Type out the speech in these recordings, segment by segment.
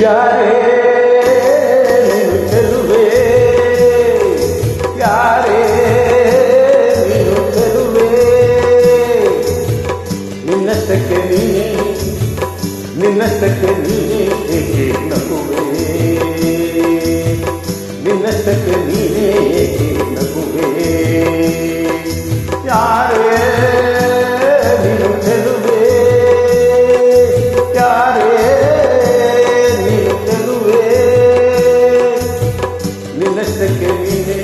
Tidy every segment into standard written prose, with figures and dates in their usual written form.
ಯಾರೇ ನೀನು ಚೆಲುವೆ, ಯಾರೇ ನೀನು ಚೆಲುವೆ, ನಿನ್ನಷ್ಟಕ್ಕೆ ನೀನೇ, ನಿನ್ನಷ್ಟಕ್ಕೆ ನೀನೇ ಏಕೆ ನಗುವೆ, ನಿನ್ನಷ್ಟಕ್ಕೆ ನೀನೇ ಏಕೆ ನಗುವೆ, ಯಾರೇ ನೀನು ಚೆಲುವೆ, ಯಾರೇ ನೀನು ಚೆಲುವೆ, ನಿನ್ನಷ್ಟಕ್ಕೆ ನೀನೇ,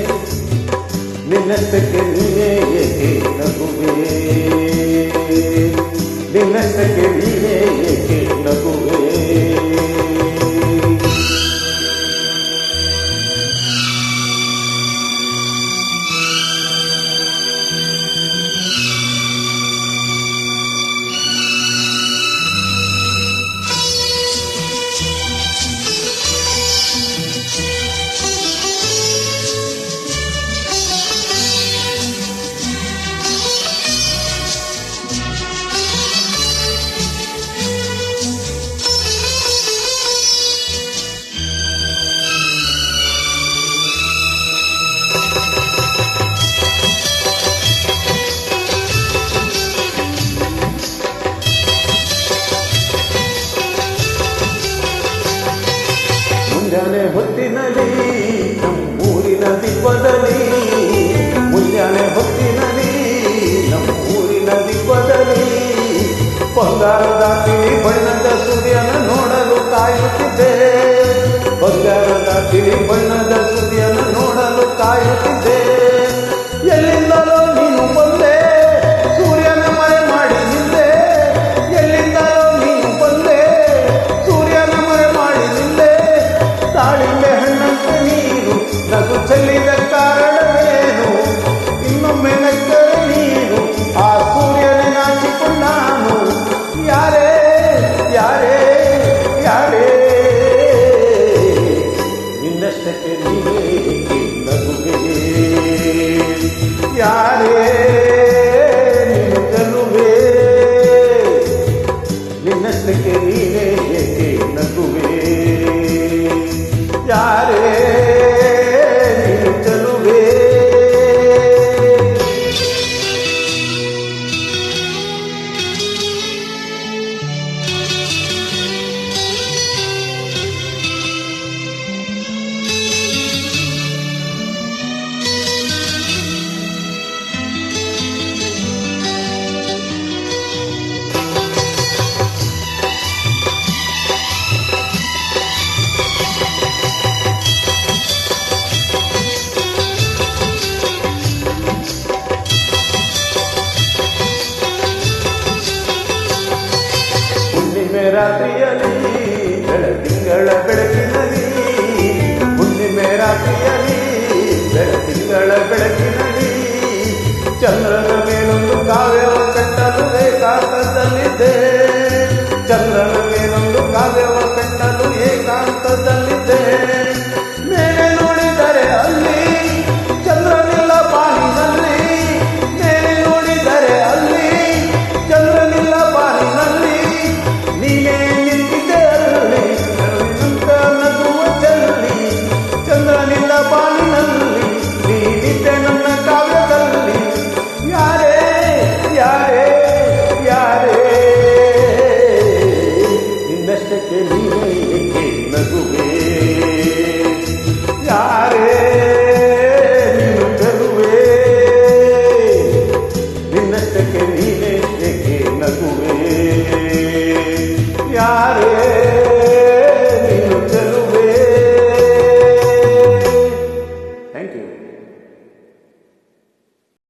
ನಿನ್ನಷ್ಟಕ್ಕೆ ನೀನೇ ಏಕೆ ನಗುವೆ, ನಿನ್ನಷ್ಟಕ್ಕೆ ನೀನೇ ಏಕೆ ನಗುವೆ. ಮುಂಜಾನೆ ಹೊತ್ತಿನಲ್ಲಿ ನಮ್ಮೂರಿನ ದಿಬ್ಬದಲ್ಲಿ, ಮುಂಜಾನೆ ಹೊತ್ತಿನಲ್ಲಿ ನಮ್ಮೂರಿನ ದಿಬ್ಬದಲ್ಲಿ ಬಂಗಾರದ ತಿಳಿ ಬಣ್ಣದ ಸೂರ್ಯನ ನೋಡಲು ಕಾಯುತ್ತಿದ್ದೆ, ಬಂಗಾರದ ತಿಳಿ ಬಣ್ಣದ ಸೂರ್ಯನ ನೋಡಲು ಕಾಯುತ್ತಿದ್ದೆ, ಎಲ್ಲಿಂದಲೋ ನೀನು ಬಂದೆ ಸೂರ್ಯನ ಮರೆ ಮಾಡಿ ನಿಂದೆ, ಎಲ್ಲಿಂದಲೋ ನೀನು ಬಂದೆ ಸೂರ್ಯನ ಮರೆ ಮಾಡಿ ನಿಂದೆ, ತಾಳಿಂಬೆ ಹಣ್ಣಂತೆ ನೀನು ನಗು ಚೆಲ್ಲಿದ ಕಾರಣವೇನು, ಇನ್ನೊಮ್ಮೆ ನಕ್ಕರೆ ನೀನು ಆ ಸೂರ್ಯನೇ ನಾಚಿಕೊಂಡಾನು, ಯಾರೇ ಯಾರೇ ಯಾರೇ ನಿನ್ನಷ್ಟಕ್ಕೆ ನೀನೇ ಏಕೆ ನಗುವೆ, ಯಾರೇ ನೀನು ಚೆಲುವೆ, ನಿನ್ನಷ್ಟಕ್ಕೆ ನೀನೇ ಏಕೆ ನಗುವೆ, ಯಾರೇ ನೀನು ಚೆಲುವೆ. ಹುಣ್ಣಿಮೆ ರಾತ್ರಿಯಲ್ಲಿ ಬೆಳದಿಂಗಳ ಬೆಳಕಿನಲ್ಲಿ, ಹುಣ್ಣಿಮೆ ರಾತ್ರಿಯಲ್ಲಿ ಬೆಳದಿಂಗಳ ಬೆಳಕಿನಲ್ಲಿ ಚಂದ್ರ